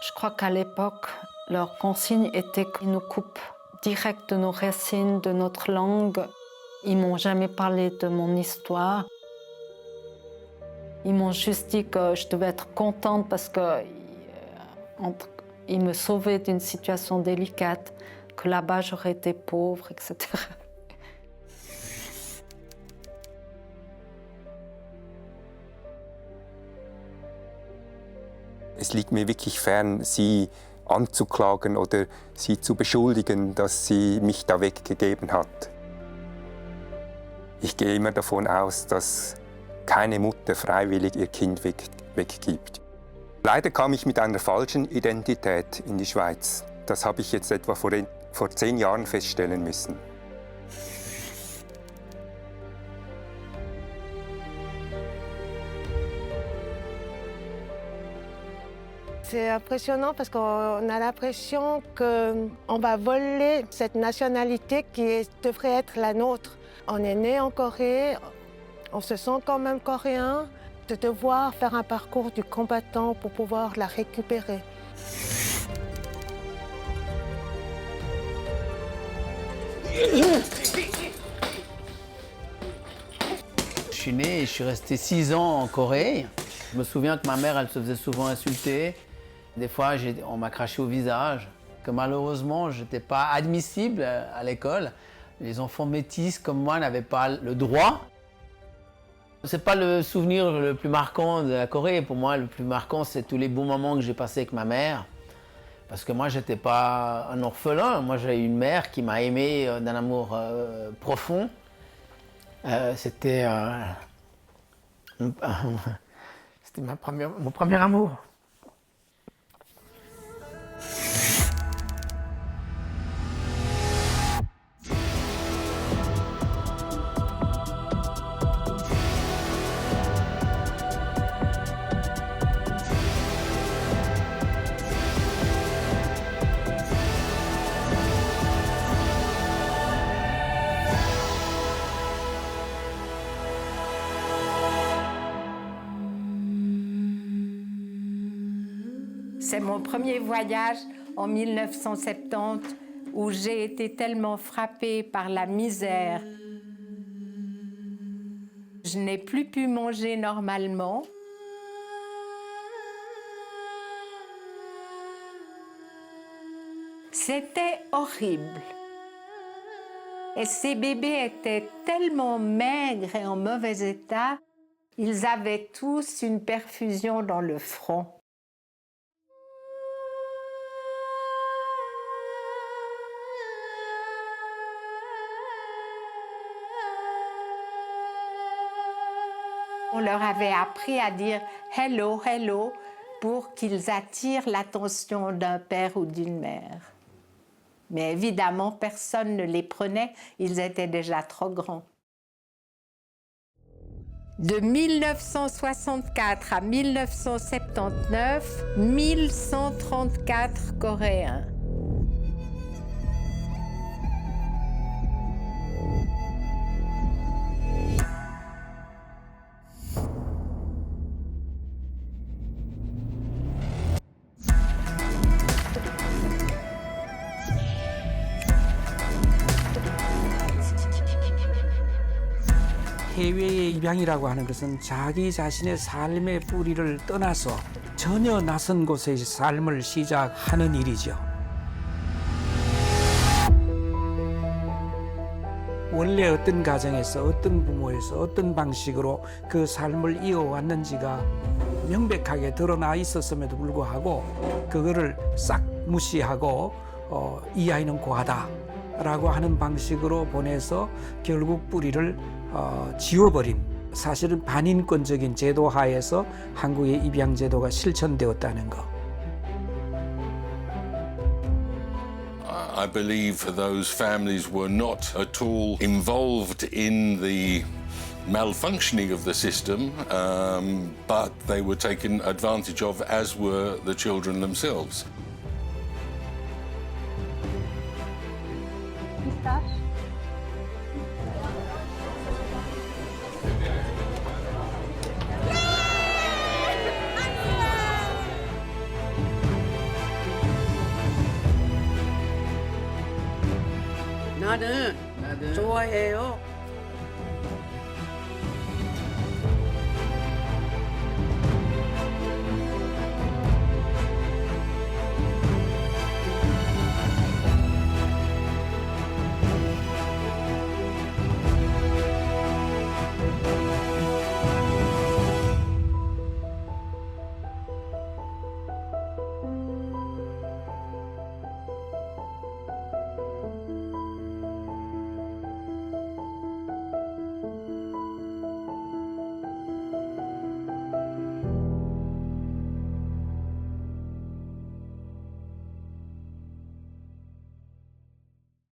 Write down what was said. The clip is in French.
Je crois qu'à l'époque, leur consigne était qu'ils nous coupent direct de nos racines, de notre langue. Ils m'ont jamais parlé de mon histoire. Ils m'ont juste dit que je devais être contente parce qu'ils me sauvaient d'une situation délicate, que là-bas j'aurais été pauvre, etc. Es liegt mir wirklich fern, sie anzuklagen oder sie zu beschuldigen, dass sie mich da weggegeben hat. Ich gehe immer davon aus, dass keine Mutter freiwillig ihr Kind weggibt. Leider kam ich mit einer falschen Identität in die Schweiz. Das habe ich jetzt etwa vor 10 Jahren feststellen müssen. C'est impressionnant parce qu'on a l'impression qu'on va voler cette nationalité qui devrait être la nôtre. On est né en Corée, on se sent quand même coréen, de devoir faire un parcours du combattant pour pouvoir la récupérer. Je suis né et je suis resté 6 ans en Corée. Je me souviens que ma mère, elle se faisait souvent insulter. Des fois, on m'a craché au visage, que malheureusement, je n'étais pas admissible à l'école. Les enfants métis comme moi n'avaient pas le droit. Ce n'est pas le souvenir le plus marquant de la Corée. Pour moi, le plus marquant, c'est tous les bons moments que j'ai passés avec ma mère. Parce que moi, je n'étais pas un orphelin. Moi, j'ai une mère qui m'a aimé d'un amour profond. C'était mon premier amour. C'est mon premier voyage en 1970 où j'ai été tellement frappée par la misère. Je n'ai plus pu manger normalement. C'était horrible. Et ces bébés étaient tellement maigres et en mauvais état, ils avaient tous une perfusion dans le front. On leur avait appris à dire « hello, hello » pour qu'ils attirent l'attention d'un père ou d'une mère. Mais évidemment, personne ne les prenait, ils étaient déjà trop grands. De 1964 à 1979, 1134 Coréens. 해외의 입양이라고 하는 것은 자기 자신의 삶의 뿌리를 떠나서 전혀 낯선 곳에서 삶을 시작하는 일이죠. 원래 어떤 가정에서 어떤 부모에서 어떤 방식으로 그 삶을 이어왔는지가 명백하게 드러나 있었음에도 불구하고 그거를 싹 무시하고 이 아이는 고하다라고 하는 방식으로 보내서 결국 뿌리를 지워버린, 사실은 반인권적인 제도 하에서 한국의 입양 제도가 실천되었다는 거. I believe those families were not at all involved in the malfunctioning of the system, but they were taken advantage of, as were the children themselves. 나는 좋아해요.